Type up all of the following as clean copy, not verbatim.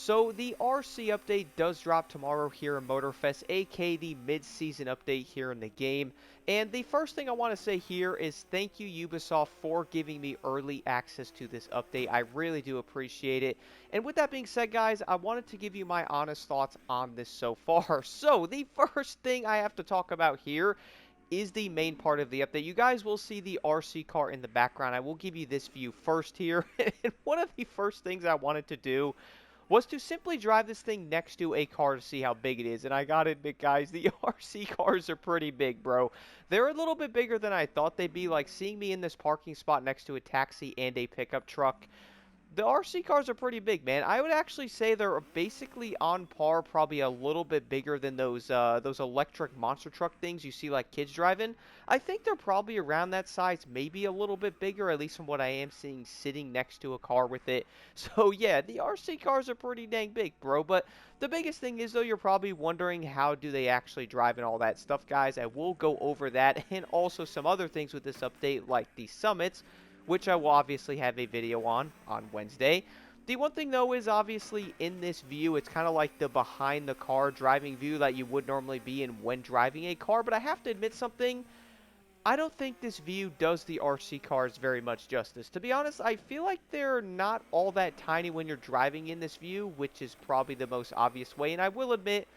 So the RC update does drop tomorrow here in Motorfest, aka the mid-season update here in the game. And the first thing I want to say here is thank you Ubisoft for giving me early access to this update. I really do appreciate it. And with that being said, guys, I wanted to give you my honest thoughts on this so far. So the first thing I have to talk about here is the main part of the update. You guys will see the RC car in the background. I will give you this view first here. And one of the first things I wanted to do was to simply drive this thing next to a car to see how big it is. And I gotta admit, guys, the RC cars are pretty big, bro. They're a little bit bigger than I thought they'd be. Like, seeing me in this parking spot next to a taxi and a pickup truck, the RC cars are pretty big, man. I would actually say they're basically on par, probably a little bit bigger than those electric monster truck things you see like kids driving. I think they're probably around that size, maybe a little bit bigger, at least from what I am seeing sitting next to a car with it. So yeah, the RC cars are pretty dang big, bro. But the biggest thing is though, you're probably wondering how do they actually drive and all that stuff, guys. I will go over that and also some other things with this update, like the summits, which I will obviously have a video on Wednesday. The one thing though is obviously in this view, it's kind of like the behind the car driving view that you would normally be in when driving a car, but I have to admit something. I don't think this view does the RC cars very much justice. To be honest, I feel like they're not all that tiny when you're driving in this view, which is probably the most obvious way. And I will admit,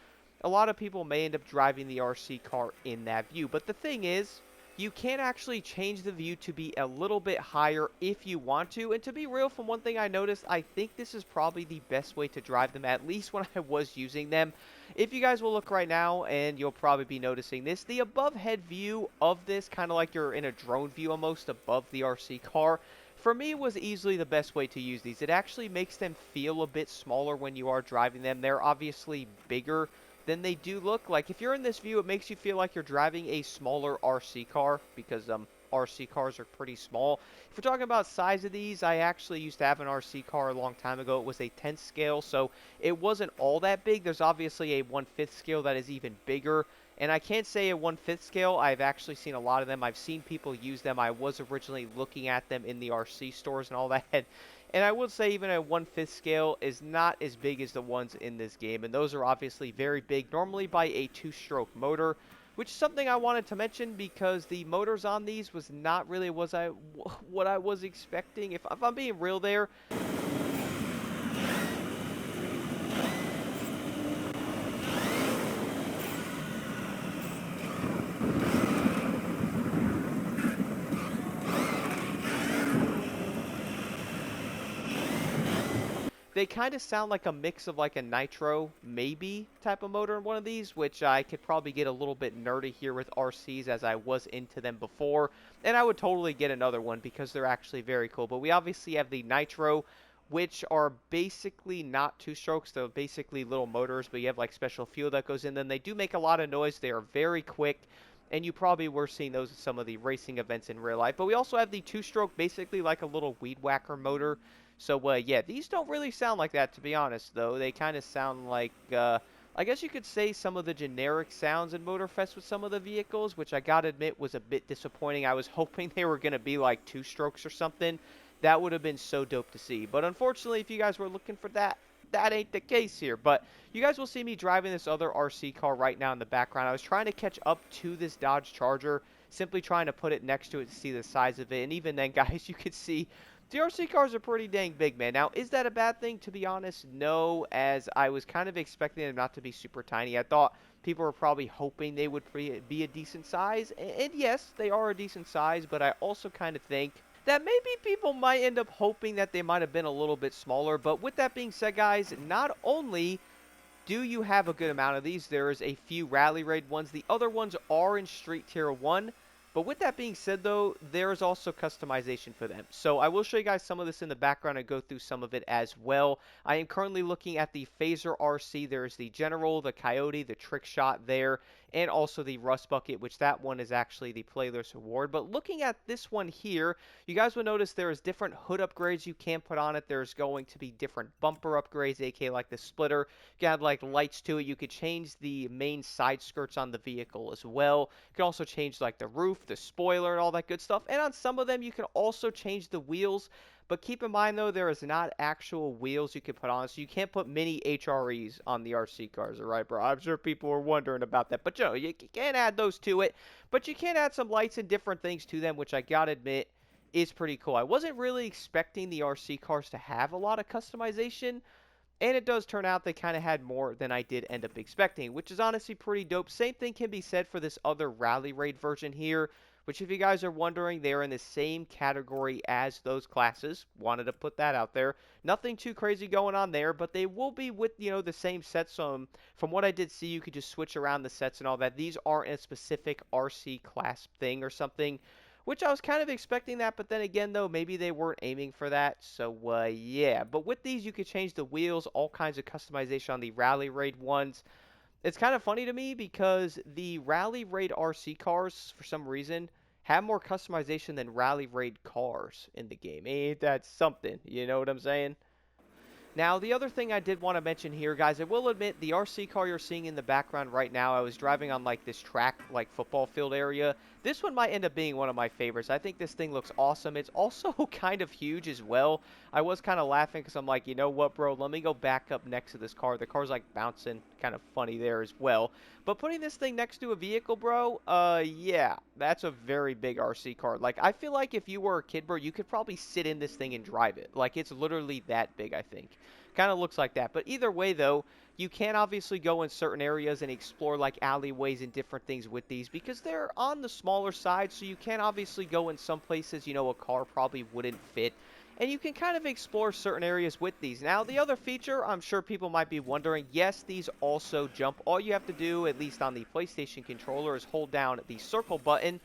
a lot of people may end up driving the RC car in that view. But the thing is, you can actually change the view to be a little bit higher if you want to. And to be real, from one thing I noticed, I think this is probably the best way to drive them, at least when I was using them. If you guys will look right now, and you'll probably be noticing this, the above head view of this, kind of like you're in a drone view almost above the RC car, for me was easily the best way to use these. It actually makes them feel a bit smaller when you are driving them. They're obviously bigger than they do look. Like, if you're in this view, it makes you feel like you're driving a smaller RC car because RC cars are pretty small. If we're talking about size of these, I actually used to have an RC car a long time ago. It was a 10th scale, so it wasn't all that big. There's obviously a 1/5 scale that is even bigger. And I can't say a 1/5 scale. I've actually seen a lot of them. I've seen people use them. I was originally looking at them in the RC stores and all that. And I would say even a 1/5 scale is not as big as the ones in this game. And those are obviously very big, normally by a 2-stroke motor, which is something I wanted to mention because the motors on these was not really what I was expecting. If I'm being real there, they kind of sound like a mix of like a nitro, maybe, type of motor in one of these, which I could probably get a little bit nerdy here with RCs as I was into them before. And I would totally get another one because they're actually very cool. But we obviously have the nitro, which are basically not 2-strokes. They're basically little motors, but you have like special fuel that goes in them. They do make a lot of noise. They are very quick. And you probably were seeing those in some of the racing events in real life. But we also have the 2-stroke, basically like a little weed whacker motor. So, yeah, these don't really sound like that, to be honest, though. They kind of sound like, I guess you could say some of the generic sounds in Motorfest with some of the vehicles, which I gotta admit was a bit disappointing. I was hoping they were going to be like 2-strokes or something. That would have been so dope to see. But unfortunately, if you guys were looking for that, that ain't the case here. But you guys will see me driving this other RC car right now in the background. I was trying to catch up to this Dodge Charger, simply trying to put it next to it to see the size of it. And even then, guys, you could see the RC cars are pretty dang big, man. Now, is that a bad thing? To be honest, no, as I was kind of expecting them not to be super tiny. I thought people were probably hoping they would be a decent size. And yes, they are a decent size, but I also kind of think that maybe people might end up hoping that they might have been a little bit smaller. But with that being said, guys, not only do you have a good amount of these, there is a few Rally Raid ones. The other ones are in Street Tier 1. But with that being said, though, there is also customization for them. So I will show you guys some of this in the background and go through some of it as well. I am currently looking at the Phaser RC. There's the General, the Coyote, the Trick Shot there, and also the Rust Bucket, which that one is actually the Playlist Award. But looking at this one here, you guys will notice there is different hood upgrades you can put on it. There's going to be different bumper upgrades, aka like the splitter. You can add like lights to it. You could change the main side skirts on the vehicle as well. You can also change like the roof, the spoiler, and all that good stuff. And on some of them, you can also change the wheels. But keep in mind, though, there is not actual wheels you can put on, so you can't put mini HREs on the RC cars, all right, bro? I'm sure people were wondering about that. But, you can't add those to it. But you can add some lights and different things to them, which I gotta admit is pretty cool. I wasn't really expecting the RC cars to have a lot of customization, and it does turn out they kind of had more than I did end up expecting, which is honestly pretty dope. Same thing can be said for this other Rally Raid version here, which if you guys are wondering, they're in the same category as those classes. Wanted to put that out there. Nothing too crazy going on there, but they will be with, the same sets. From what I did see, you could just switch around the sets and all that. These aren't a specific RC class thing or something, which I was kind of expecting that, but then again, though, maybe they weren't aiming for that. So, yeah. But with these, you could change the wheels, all kinds of customization on the Rally Raid ones. It's kind of funny to me because the Rally Raid RC cars, for some reason, have more customization than Rally Raid cars in the game. Ain't that something? You know what I'm saying? Now, the other thing I did want to mention here, guys, I will admit the RC car you're seeing in the background right now, I was driving on like this track, like football field area. This one might end up being one of my favorites. I think this thing looks awesome. It's also kind of huge as well. I was kind of laughing because I'm like, you know what, bro? Let me go back up next to this car. The car's like bouncing, kind of funny there as well. But putting this thing next to a vehicle, bro, yeah, that's a very big RC car. Like, I feel like if you were a kid, bro, you could probably sit in this thing and drive it. Like, it's literally that big, I think. Kind of looks like that. But either way, though, you can obviously go in certain areas and explore like alleyways and different things with these because they're on the smaller side. So you can obviously go in some places, a car probably wouldn't fit. And you can kind of explore certain areas with these. Now, the other feature, I'm sure people might be wondering, yes, these also jump. All you have to do, at least on the PlayStation controller, is hold down the circle button,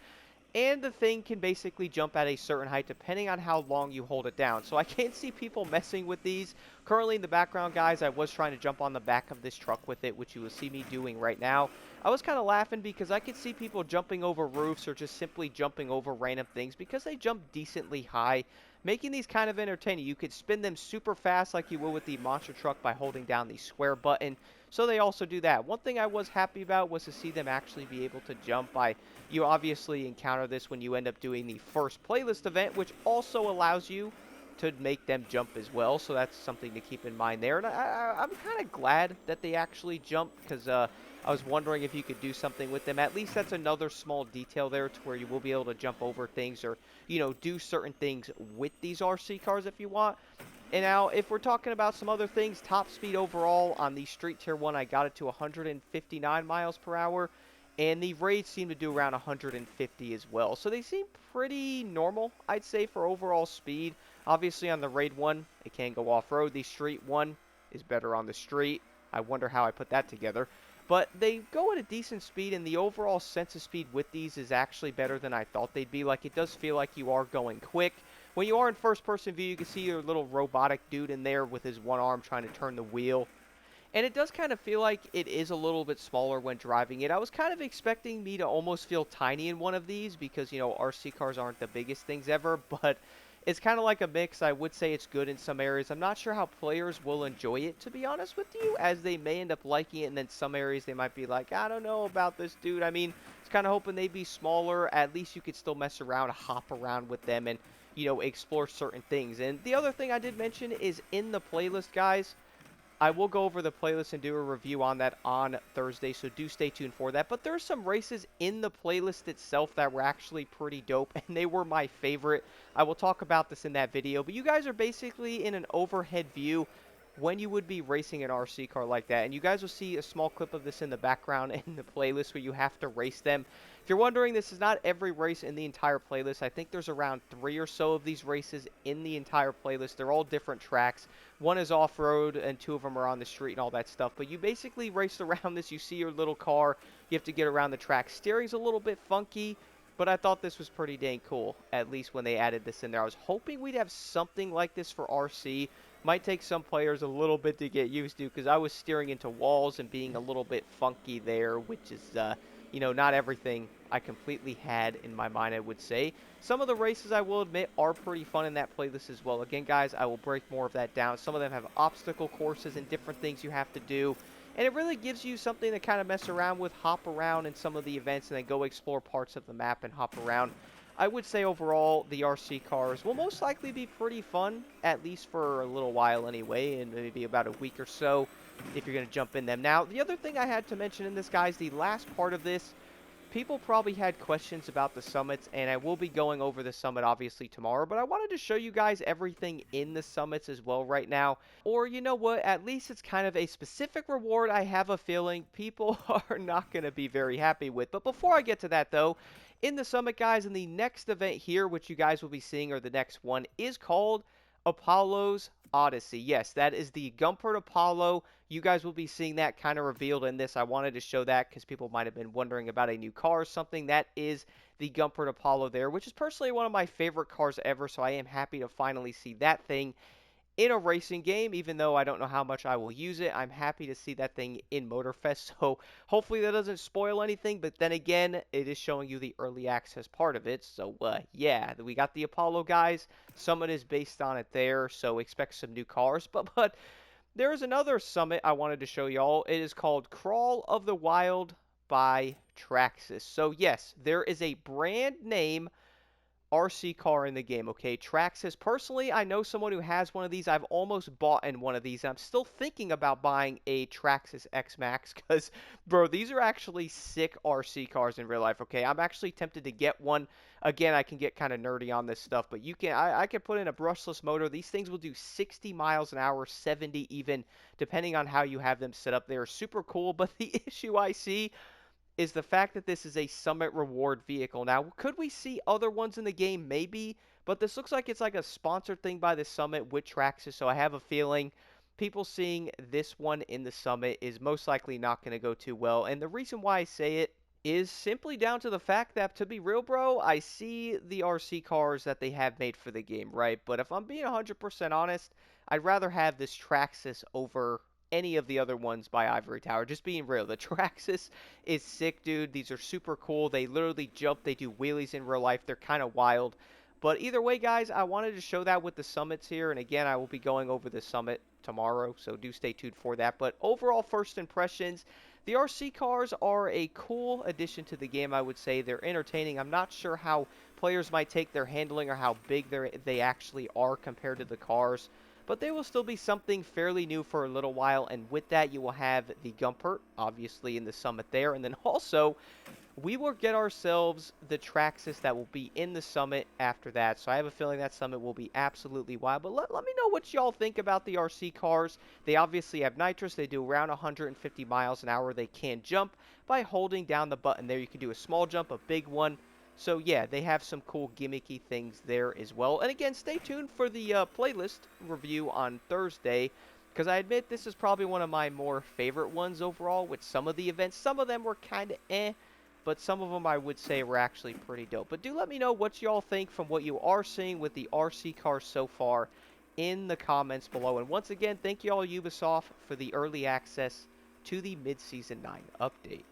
and the thing can basically jump at a certain height depending on how long you hold it down. So I can't see people messing with these. Currently in the background, guys, I was trying to jump on the back of this truck with it, which you will see me doing right now. I was kind of laughing because I could see people jumping over roofs or just simply jumping over random things because they jump decently high, making these kind of entertaining. You could spin them super fast like you would with the monster truck by holding down the square button. So they also do that. One thing I was happy about was to see them actually be able to jump. You obviously encounter this when you end up doing the first playlist event, which also allows you to make them jump as well. So that's something to keep in mind there. And I'm kind of glad that they actually jump because I was wondering if you could do something with them. At least that's another small detail there to where you will be able to jump over things or, do certain things with these RC cars if you want. And now, if we're talking about some other things, top speed overall on the Street Tier 1, I got it to 159 miles per hour. And the raids seem to do around 150 as well. So they seem pretty normal, I'd say, for overall speed. Obviously, on the raid one, it can go off-road. The street one is better on the street. I wonder how I put that together. But they go at a decent speed, and the overall sense of speed with these is actually better than I thought they'd be. Like, it does feel like you are going quick. When you are in first-person view, you can see your little robotic dude in there with his one arm trying to turn the wheel. And it does kind of feel like it is a little bit smaller when driving it. I was kind of expecting me to almost feel tiny in one of these because, RC cars aren't the biggest things ever, but it's kind of like a mix. I would say it's good in some areas. I'm not sure how players will enjoy it, to be honest with you, as they may end up liking it, and then some areas they might be like, I don't know about this dude. I mean, it's kind of hoping they'd be smaller. At least you could still mess around, hop around with them, and, explore certain things. And the other thing I did mention is in the playlist, guys, I will go over the playlist and do a review on that on Thursday, so do stay tuned for that. But there's some races in the playlist itself that were actually pretty dope, and they were my favorite. I will talk about this in that video, but you guys are basically in an overhead view when you would be racing an RC car like that. And you guys will see a small clip of this in the background in the playlist where you have to race them. If you're wondering, this is not every race in the entire playlist. I think there's around 3 or so of these races in the entire playlist. They're all different tracks. One is off-road, and 2 of them are on the street and all that stuff. But you basically race around this. You see your little car. You have to get around the track. Steering's a little bit funky, but I thought this was pretty dang cool, at least when they added this in there. I was hoping we'd have something like this for RC. Might take some players a little bit to get used to, because I was steering into walls and being a little bit funky there, which is, not everything I completely had in my mind, I would say. Some of the races, I will admit, are pretty fun in that playlist as well. Again, guys, I will break more of that down. Some of them have obstacle courses and different things you have to do. And it really gives you something to kind of mess around with, hop around in some of the events, and then go explore parts of the map and hop around. I would say overall the RC cars will most likely be pretty fun, at least for a little while anyway, and maybe about a week or so if you're going to jump in them. Now, the other thing I had to mention in this, guys, the last part of this, people probably had questions about the summits, and I will be going over the summit obviously tomorrow, but I wanted to show you guys everything in the summits as well right now. Or you know what, at least it's kind of a specific reward I have a feeling people are not going to be very happy with. But before I get to that though, in the summit, guys, in the next event here, which you guys will be seeing, or the next one, is called Apollo's Odyssey. Yes, that is the Gumpert Apollo. You guys will be seeing that kind of revealed in this. I wanted to show that because people might have been wondering about a new car or something. That is the Gumpert Apollo there, which is personally one of my favorite cars ever, so I am happy to finally see that thing in a racing game. Even though I don't know how much I will use it, I'm happy to see that thing in Motorfest, so hopefully that doesn't spoil anything. But then again, it is showing you the early access part of it, so yeah, we got the Apollo, guys. Summit is based on it there, so expect some new cars. But there is another summit I wanted to show y'all. It is called Crawl of the Wild by Traxxas. So yes, there is a brand name RC car in the game, okay? Traxxas. Personally, I know someone who has one of these. I've almost bought in one of these. I'm still thinking about buying a Traxxas X Max because, bro, these are actually sick RC cars in real life, okay? I'm actually tempted to get one. Again, I can get kind of nerdy on this stuff, but I can put in a brushless motor. These things will do 60 miles an hour, 70 even, depending on how you have them set up. They are super cool, but the issue I see is the fact that this is a summit reward vehicle. Now, could we see other ones in the game? Maybe, but this looks like it's like a sponsored thing by the summit with Traxxas, so I have a feeling people seeing this one in the summit is most likely not going to go too well. And the reason why I say it is simply down to the fact that, to be real, bro, I see the RC cars that they have made for the game, right? But if I'm being 100% honest, I'd rather have this Traxxas over any of the other ones by Ivory Tower. Just being real, the Traxxas is sick, dude. These are super cool. They literally jump. They do wheelies in real life. They're kind of wild. But either way, guys, I wanted to show that with the summits here. And again, I will be going over the summit tomorrow, so do stay tuned for that. But overall, first impressions, the RC cars are a cool addition to the game, I would say. They're entertaining. I'm not sure how players might take their handling or how big they actually are compared to the cars, but they will still be something fairly new for a little while. And with that, you will have the Gumpert, obviously, in the summit there. And then also, we will get ourselves the Traxxas that will be in the summit after that. So I have a feeling that summit will be absolutely wild. But let me know what y'all think about the RC cars. They obviously have nitrous. They do around 150 miles an hour. They can jump by holding down the button there. You can do a small jump, a big one. So yeah, they have some cool gimmicky things there as well. And again, stay tuned for the playlist review on Thursday, because I admit this is probably one of my more favorite ones overall with some of the events. Some of them were kind of but some of them I would say were actually pretty dope. But do let me know what y'all think from what you are seeing with the RC cars so far in the comments below. And once again, thank you all Ubisoft for the early access to the Mid-Season 9 update.